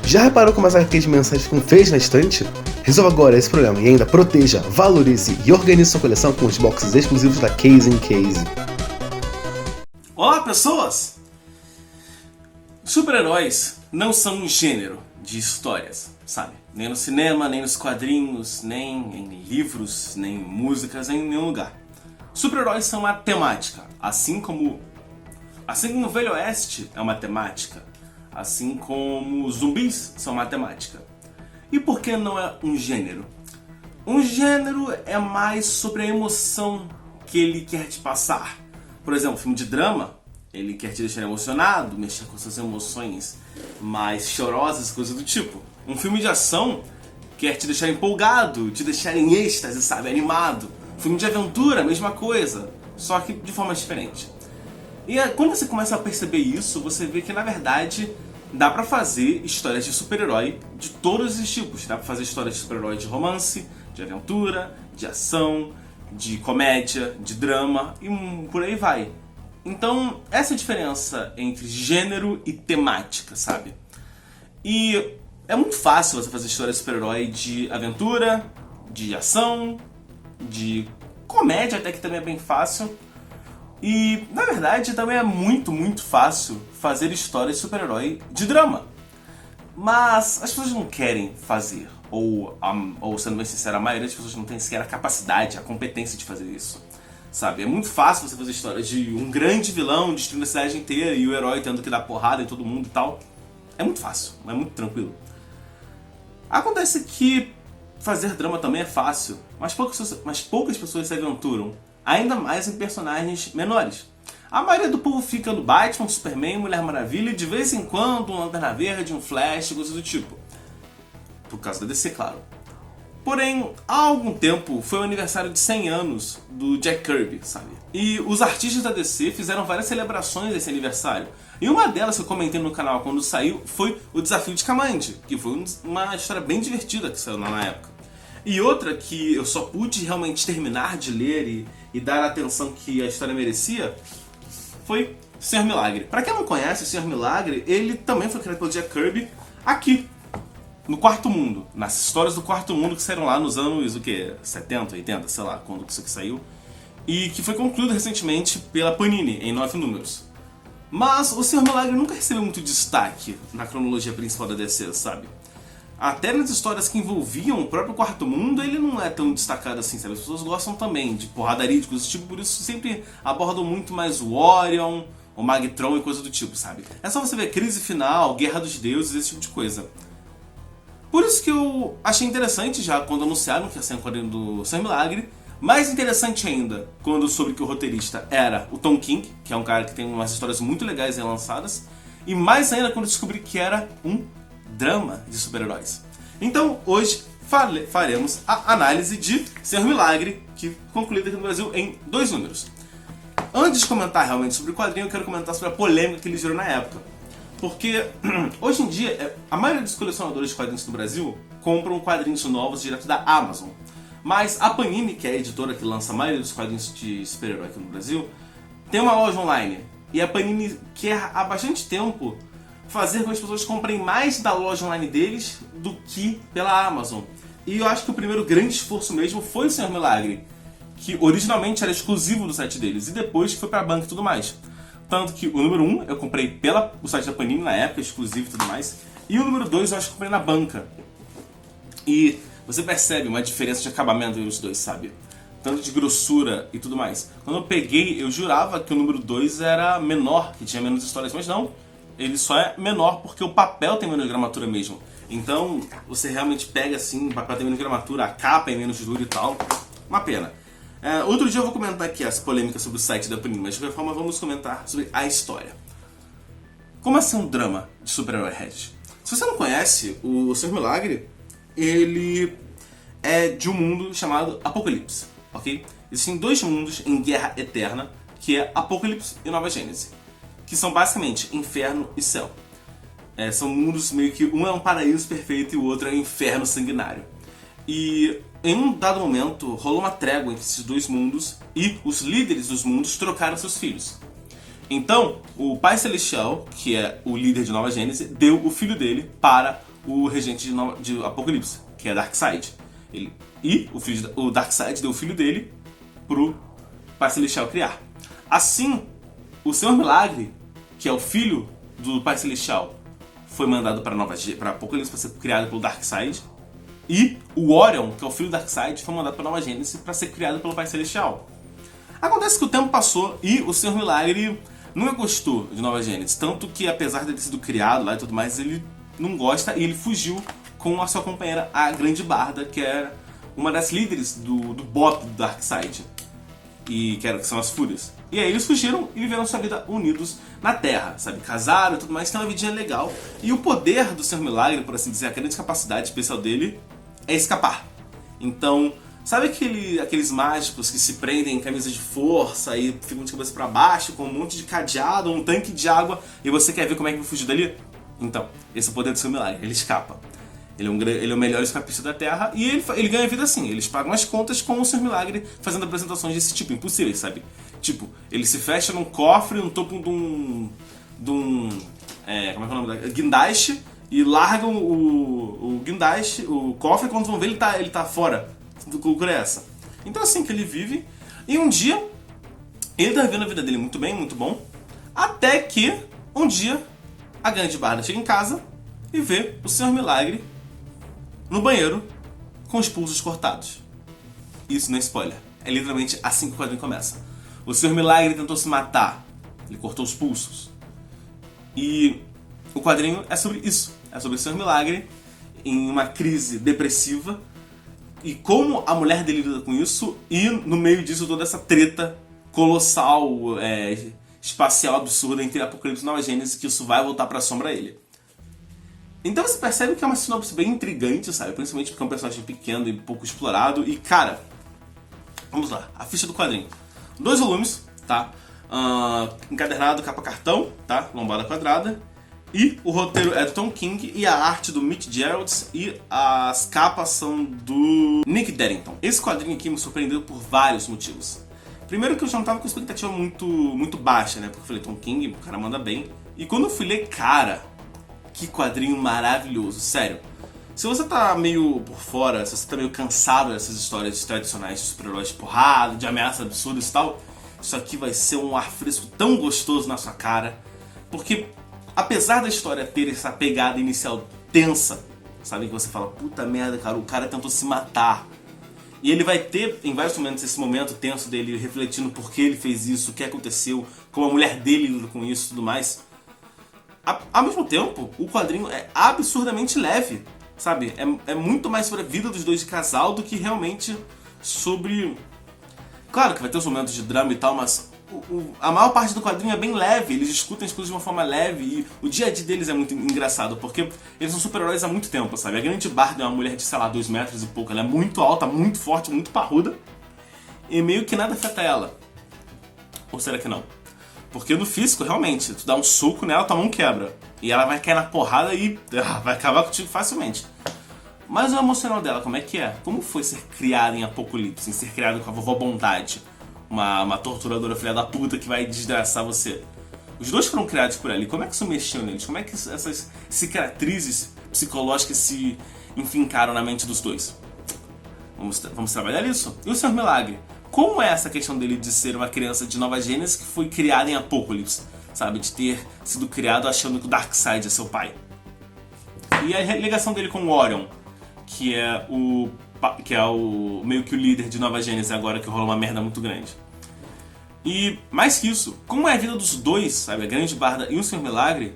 Já reparou como as HQs mensais ficam feias na estante? Resolva agora esse problema e ainda proteja, valorize e organize sua coleção com os boxes exclusivos da Case in Case. Olá, pessoas! Super-heróis não são um gênero de histórias, sabe? Nem no cinema, nem nos quadrinhos, nem em livros, nem em músicas, nem em nenhum lugar. Super-heróis são uma temática, assim como o Velho Oeste é uma temática, assim como zumbis são uma temática. E por que não é um gênero? Um gênero é mais sobre a emoção que ele quer te passar. Por exemplo, um filme de drama, ele quer te deixar emocionado, mexer com suas emoções mais chorosas, coisas do tipo. Um filme de ação quer te deixar empolgado, te deixar em êxtase, sabe, animado. Um filme de aventura, mesma coisa, só que de forma diferente. E quando você começa a perceber isso, você vê que na verdade dá pra fazer histórias de super-herói de todos os tipos. Dá pra fazer histórias de super-herói de romance, de aventura, de ação, de comédia, de drama e por aí vai. Então, essa é a diferença entre gênero e temática, sabe? E é muito fácil você fazer história de super-herói de aventura, de ação, de comédia até que também é bem fácil. E, na verdade, também é muito fácil fazer histórias de super-herói de drama. Mas as pessoas não querem fazer. Ou, sendo bem sincero, a maioria das pessoas não tem sequer a capacidade, a competência de fazer isso. Sabe? É muito fácil você fazer histórias de um grande vilão destruindo a cidade inteira e o herói tendo que dar porrada em todo mundo e tal. É muito fácil, é muito tranquilo. Acontece que fazer drama também é fácil, mas poucas pessoas se aventuram, ainda mais em personagens menores. A maioria do povo fica no Batman, Superman, Mulher Maravilha e de vez em quando um Lanterna Verde, um Flash, coisas do tipo. Por causa da DC, claro. Porém, há algum tempo foi o aniversário de 100 anos do Jack Kirby, sabe? E os artistas da DC fizeram várias celebrações desse aniversário. E uma delas que eu comentei no canal quando saiu foi o Desafio de Kamandi, que foi uma história bem divertida que saiu na época. E outra que eu só pude realmente terminar de ler e dar a atenção que a história merecia foi Senhor Milagre. Pra quem não conhece, o Senhor Milagre, ele também foi criado pelo Jack Kirby aqui, no Quarto Mundo, nas histórias do Quarto Mundo que saíram lá nos anos, 70, 80, sei lá, quando isso aqui saiu. E que foi concluído recentemente pela Panini, em 9 números. Mas o Senhor Milagre nunca recebeu muito destaque na cronologia principal da DC, sabe? Até nas histórias que envolviam o próprio Quarto Mundo, ele não é tão destacado assim, sabe? As pessoas gostam também de porradaria, de coisas do tipo, por isso sempre abordam muito mais o Orion, o Magtron e coisa do tipo, sabe? É só você ver Crise Final, Guerra dos Deuses, esse tipo de coisa. Por isso que eu achei interessante já quando anunciaram que ia sair um quadrinho do Senhor Milagre. Mais interessante ainda quando soube que o roteirista era o Tom King, que é um cara que tem umas histórias muito legais aí lançadas. E mais ainda quando descobri que era um drama de super-heróis. Então hoje faremos a análise de Senhor Milagre, que concluída aqui no Brasil em 2 números. Antes de comentar realmente sobre o quadrinho, eu quero comentar sobre a polêmica que ele gerou na época. Porque hoje em dia, a maioria dos colecionadores de quadrinhos do Brasil compram quadrinhos novos direto da Amazon. Mas a Panini, que é a editora que lança a maioria dos quadrinhos de super-herói aqui no Brasil, tem uma loja online. E a Panini quer há bastante tempo fazer com que as pessoas comprem mais da loja online deles do que pela Amazon. E eu acho que o primeiro grande esforço mesmo foi o Senhor Milagre, que originalmente era exclusivo do site deles e depois foi pra banca e tudo mais. Tanto que o número 1 eu comprei pelo site da Panini na época, exclusivo e tudo mais. E o número 2 eu acho que comprei na banca. E você percebe uma diferença de acabamento entre os dois, sabe? Tanto de grossura e tudo mais. Quando eu peguei, eu jurava que o número 2 era menor, que tinha menos histórias, mas não. Ele só é menor porque o papel tem menos gramatura mesmo. Então, você realmente pega assim, o papel tem menos gramatura, a capa é menos dura e tal. Uma pena. Outro dia eu vou comentar aqui essa polêmica sobre o site da Panini, mas de qualquer forma vamos comentar sobre a história. Como é ser um drama de super-herói, Regis? Se você não conhece, o Senhor Milagre, ele é de um mundo chamado Apocalipse, ok? Existem 2 mundos em guerra eterna, que é Apocalipse e Nova Gênese, que são basicamente inferno e céu. São mundos meio que um é um paraíso perfeito e o outro é um inferno sanguinário. E em um dado momento rolou uma trégua entre esses 2 mundos e os líderes dos mundos trocaram seus filhos. Então, o Pai Celestial, que é o líder de Nova Gênese, deu o filho dele para o regente de Apocalipse, que é Darkseid. O Darkseid deu o filho dele pro Pai Celestial criar. Assim, o Senhor Milagre, que é o filho do Pai Celestial, foi mandado para Apocalipse para ser criado pelo Darkseid. E o Orion, que é o filho do Darkseid, foi mandado para Nova Gênese para ser criado pelo Pai Celestial. Acontece que o tempo passou e o Senhor Milagre nunca gostou de Nova Gênese. Tanto que, apesar de ter sido criado lá e tudo mais, ele não gosta e ele fugiu com a sua companheira, a Grande Barda, que era uma das líderes do BOP do Darkseid. Que são as Fúrias. E aí eles fugiram e viveram sua vida unidos na Terra, sabe? Casaram e tudo mais, tem uma vidinha legal. E o poder do Senhor Milagre, por assim dizer, a grande capacidade especial dele é escapar. Então, sabe aqueles mágicos que se prendem em camisas de força e ficam de cabeça pra baixo com um monte de cadeado, um tanque de água e você quer ver como é que vai fugir dali? Então, esse é o poder do Senhor Milagre, ele escapa. Ele é o melhor escapista da Terra e ele ganha vida assim. Eles pagam as contas com o Senhor Milagre fazendo apresentações desse tipo, impossíveis, sabe? Tipo, ele se fecha num cofre, no topo de um como é que é o nome da... guindaste e largam o guindaste, o cofre, quando vão ver ele tá fora. Que loucura é essa? Então assim que ele vive, e um dia ele tá vivendo a vida dele muito bem, muito bom, até que um dia a Grande Barda chega em casa e vê o Senhor Milagre no banheiro com os pulsos cortados. Isso não é spoiler, é literalmente assim que o quadrinho começa. O Senhor Milagre tentou se matar, ele cortou os pulsos. E o quadrinho é sobre isso, é sobre o Senhor Milagre em uma crise depressiva e como a mulher dele lida com isso, e no meio disso toda essa treta colossal, espacial, absurda entre Apocalipse e Nova Gênese, que isso vai voltar pra sombra ele. Então você percebe que é uma sinopse bem intrigante, sabe? Principalmente porque é um personagem pequeno e pouco explorado. E cara, vamos lá, a ficha do quadrinho. 2 volumes, tá? Encadernado, capa cartão, tá? Lombada quadrada. E o roteiro é do Tom King e a arte do Mitch Gerads e as capas são do Nick Derington. Esse quadrinho aqui me surpreendeu por vários motivos. Primeiro que eu já não tava com expectativa muito baixa, né? Porque eu falei, Tom King, o cara manda bem. E quando eu fui ler, cara, que quadrinho maravilhoso, sério. Se você tá meio por fora, se você tá meio cansado dessas histórias tradicionais de super-heróis de porrada, de ameaças absurdas e tal, isso aqui vai ser um ar fresco tão gostoso na sua cara. Porque, apesar da história ter essa pegada inicial tensa, sabe, que você fala, puta merda, cara, o cara tentou se matar. E ele vai ter, em vários momentos, esse momento tenso dele refletindo por que ele fez isso, o que aconteceu, como a mulher dele lida com isso e tudo mais. Ao mesmo tempo, o quadrinho é absurdamente leve, sabe? É muito mais sobre a vida dos dois de casal do que realmente sobre... Claro que vai ter os momentos de drama e tal, mas a maior parte do quadrinho é bem leve, eles discutem as coisas de uma forma leve e o dia a dia deles é muito engraçado, porque eles são super-heróis há muito tempo, sabe? A Grande Barda é uma mulher de, sei lá, 2 metros e pouco, ela é muito alta, muito forte, muito parruda e meio que nada afeta ela. Ou será que não? Porque no físico, realmente, tu dá um soco nela, tua mão quebra. E ela vai cair na porrada e vai acabar contigo facilmente. Mas o emocional dela, como é que é? Como foi ser criada em Apocalipse, ser criada com a vovó Bondade? Uma torturadora filha da puta que vai desgraçar você. Os dois foram criados por ela. E como é que isso mexeu neles? Como é que essas cicatrizes psicológicas se enfincaram na mente dos dois? Vamos trabalhar isso? E o Senhor Milagre? Como é essa questão dele de ser uma criança de Nova Gênese que foi criada em Apocalipse? Sabe? De ter sido criado achando que o Darkseid é seu pai. E a ligação dele com o Orion, que é o meio que o líder de Nova Gênese agora que rolou uma merda muito grande. E mais que isso, como é a vida dos dois, sabe? A Grande Barda e o Senhor Milagre,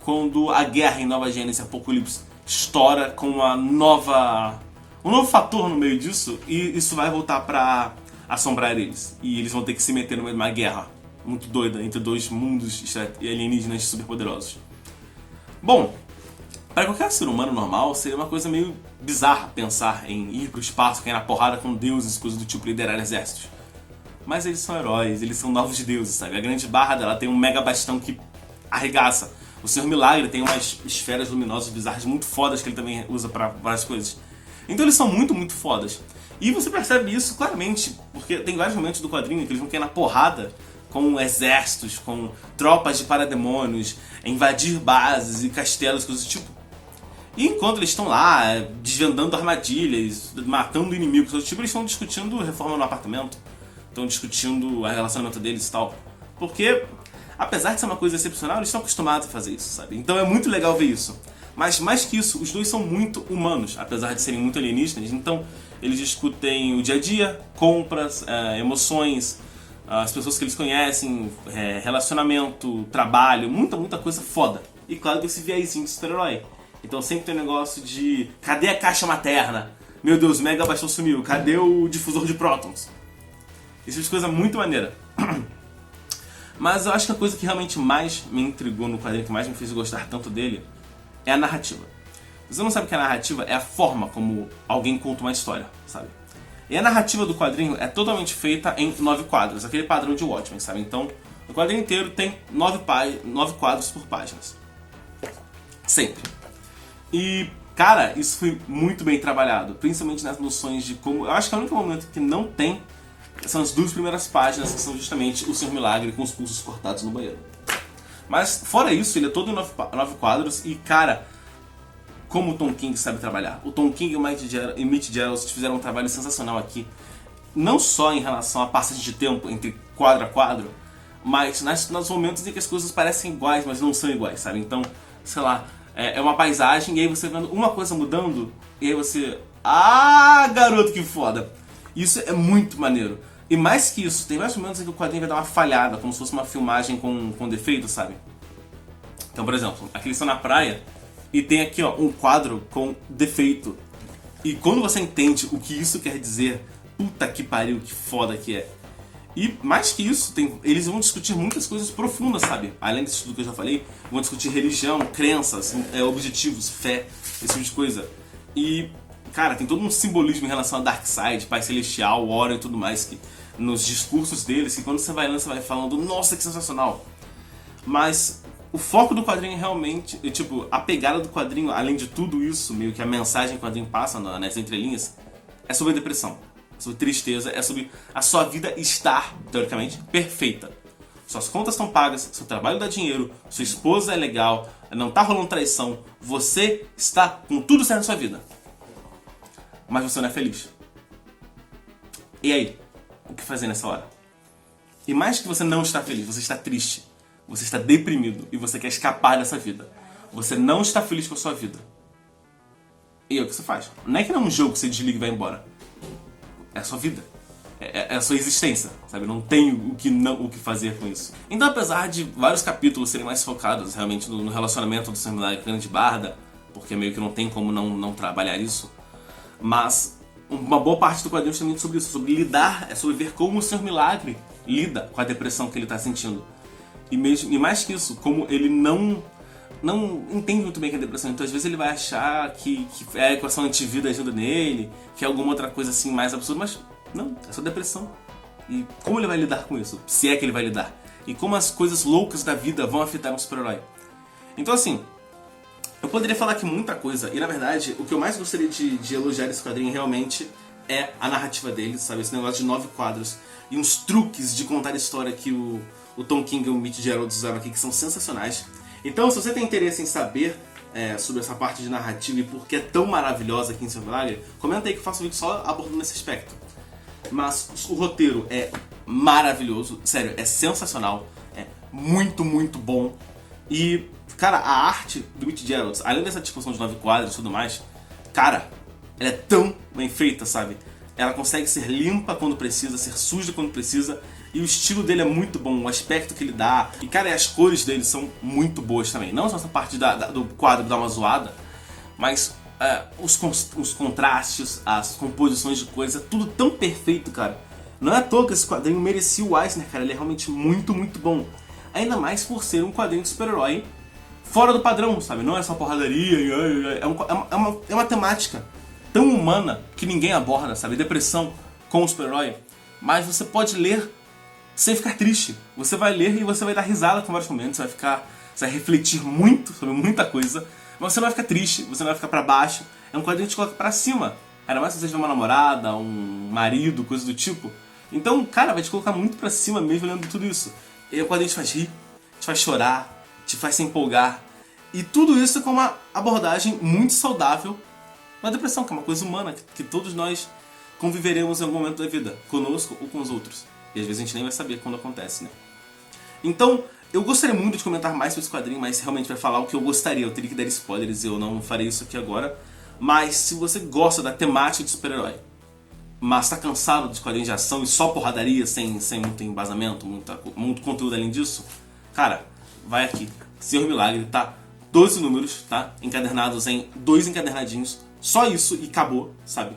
quando a guerra em Nova Gênese e Apocalipse estoura com um novo fator no meio disso, e isso vai voltar pra assombrar eles. E eles vão ter que se meter numa guerra muito doida entre dois mundos alienígenas superpoderosos. Bom, para qualquer ser humano normal, seria uma coisa meio bizarra pensar em ir pro espaço, cair na porrada com deuses, coisas do tipo, liderar exércitos. Mas eles são heróis, eles são novos deuses, sabe? A Grande Barda, ela tem um mega bastão que arregaça. O Senhor Milagre tem umas esferas luminosas bizarras muito fodas que ele também usa para várias coisas. Então eles são muito, muito fodas. E você percebe isso claramente, porque tem vários momentos do quadrinho que eles vão cair na porrada com exércitos, com tropas de parademônios, invadir bases e castelos, coisas do tipo. E enquanto eles estão lá, desvendando armadilhas, matando inimigos, coisas do tipo, eles estão discutindo reforma no apartamento, estão discutindo o relacionamento deles e tal. Porque, apesar de ser uma coisa excepcional, eles estão acostumados a fazer isso, sabe? Então é muito legal ver isso. Mas mais que isso, os dois são muito humanos, apesar de serem muito alienígenas. Então eles discutem o dia a dia, compras, emoções, as pessoas que eles conhecem, relacionamento, trabalho, muita coisa foda. E claro que esse viésinho de super-herói. Então sempre tem um negócio de: cadê a caixa materna? Meu Deus, o Mega Bastão sumiu. Cadê o difusor de prótons? Isso é coisa muito maneira. Mas eu acho que a coisa que realmente mais me intrigou no quadrinho, que mais me fez gostar tanto dele, é a narrativa. Se você não sabe o que é a narrativa, é a forma como alguém conta uma história, sabe? E a narrativa do quadrinho é totalmente feita em 9 quadros, aquele padrão de Watchmen, sabe? Então, o quadrinho inteiro tem 9 quadros por páginas. Sempre. E, cara, isso foi muito bem trabalhado, principalmente nas noções de como... Eu acho que é o único momento que não tem são as 2 primeiras páginas, que são justamente o Senhor Milagre com os pulsos cortados no banheiro. Mas, fora isso, ele é todo em 9 quadros e, cara, como o Tom King sabe trabalhar. O Tom King e o Mitch Gerads fizeram um trabalho sensacional aqui, não só em relação à passagem de tempo entre quadro a quadro, mas nos momentos em que as coisas parecem iguais, mas não são iguais, sabe? Então, sei lá, é uma paisagem e aí você vendo uma coisa mudando e aí você... Ah, garoto, que foda! Isso é muito maneiro. E mais que isso, tem vários momentos em que o quadrinho vai dar uma falhada, como se fosse uma filmagem com defeito, sabe? Então, por exemplo, aqui eles estão na praia e tem aqui, ó, um quadro com defeito. E quando você entende o que isso quer dizer, puta que pariu, que foda que é. E mais que isso, eles vão discutir muitas coisas profundas, sabe? Além disso tudo que eu já falei, vão discutir religião, crenças, objetivos, fé, esse tipo de coisa. E, cara, tem todo um simbolismo em relação a Darkseid, Pai Celestial, Orion e tudo mais, que nos discursos deles, que quando você vai lendo, você vai falando, nossa, que sensacional. Mas o foco do quadrinho realmente, tipo, a pegada do quadrinho, além de tudo isso, meio que a mensagem que o quadrinho passa nas entrelinhas, é sobre a depressão, é sobre tristeza, é sobre a sua vida estar, teoricamente, perfeita. Suas contas estão pagas, seu trabalho dá dinheiro, sua esposa é legal, não tá rolando traição, você está com tudo certo na sua vida. Mas você não é feliz. E aí? O que fazer nessa hora? E mais que você não está feliz, você está triste. Você está deprimido e você quer escapar dessa vida. Você não está feliz com a sua vida. E aí o que você faz? Não é que não é um jogo que você desliga e vai embora. É a sua vida. É a sua existência, sabe? Não tem o que fazer com isso. Então, apesar de vários capítulos serem mais focados realmente no relacionamento do Senhor Milagre com a Grande Barda, porque meio que não tem como não trabalhar isso, mas uma boa parte do quadrinho é justamente sobre isso, sobre lidar, é sobre ver como o Senhor Milagre lida com a depressão que ele está sentindo. E mais que isso, como ele não entende muito bem o que é depressão. Então às vezes ele vai achar que a equação antivida ajuda nele, que é alguma outra coisa assim mais absurda, mas não, é só depressão. E como ele vai lidar com isso? Se é que ele vai lidar. E como as coisas loucas da vida vão afetar um super-herói. Então assim, eu poderia falar aqui muita coisa, e na verdade, o que eu mais gostaria de elogiar nesse quadrinho realmente é a narrativa dele, sabe? Esse negócio de 9 quadros e uns truques de contar história que o Tom King e o Mitch Gerads usaram aqui, que são sensacionais. Então, se você tem interesse em saber sobre essa parte de narrativa e por que é tão maravilhosa aqui em Senhor Milagre, comenta aí que eu faço um vídeo só abordando esse aspecto. Mas o roteiro é maravilhoso, sério, é sensacional, é muito bom. E, cara, a arte do Mitch Gerads, além dessa discussão de 9 quadros e tudo mais, cara, ela é tão bem feita, sabe? Ela consegue ser limpa quando precisa, ser suja quando precisa, e o estilo dele é muito bom, o aspecto que ele dá. E, cara, as cores dele são muito boas também. Não só essa parte do quadro dar uma zoada, mas os contrastes, as composições de cores, é tudo tão perfeito, cara. Não é à toa que esse quadrinho merecia o Eisner, cara. Ele é realmente muito bom. Ainda mais por ser um quadrinho de super-herói fora do padrão, sabe? Não é só porradaria, é uma temática tão humana que ninguém aborda, sabe? Depressão com o super-herói. Mas você pode ler sem ficar triste. Você vai ler e você vai dar risada com vários momentos, você vai refletir muito sobre muita coisa, mas você não vai ficar triste, você não vai ficar pra baixo. É um quadrinho que te coloca pra cima. Ainda mais se você tiver uma namorada, um marido, coisa do tipo, Então, cara, vai te colocar muito pra cima mesmo lendo tudo isso. E o quadrinho te faz rir, te faz chorar, te faz se empolgar. E tudo isso com uma abordagem muito saudável na depressão, que é uma coisa humana, que todos nós conviveremos em algum momento da vida, conosco ou com os outros. E às vezes a gente nem vai saber quando acontece, né? Então, eu gostaria muito de comentar mais sobre esse quadrinho, mas realmente vai falar o que eu gostaria. Eu teria que dar spoilers e eu não farei isso aqui agora. Mas se você gosta da temática de super-herói, mas tá cansado de quadrinhos de ação e só porradaria, sem muito embasamento, muito conteúdo além disso, cara, vai aqui. Senhor Milagre, tá? 12 números, tá? Encadernados em 2 encadernadinhos. Só isso e acabou, sabe?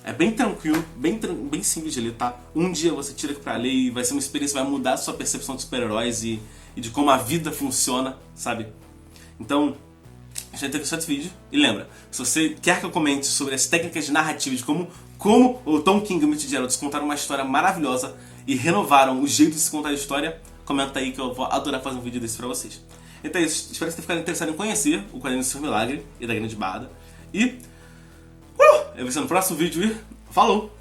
É bem tranquilo, bem simples de ler, tá? Um dia você tira aqui pra ler e vai ser uma experiência, vai mudar a sua percepção de super-heróis e de como a vida funciona, sabe? Então, deixa eu ter esse vídeo. E lembra, se você quer que eu comente sobre as técnicas de narrativa, de como o Tom King e o Mitch Gerads contaram uma história maravilhosa e renovaram o jeito de se contar a história, comenta aí que eu vou adorar fazer um vídeo desse pra vocês. Então é isso, espero que você tenha ficado interessado em conhecer o quadrinho do Senhor Milagre e da Grande Barda. E eu vou ver você no próximo vídeo e falou!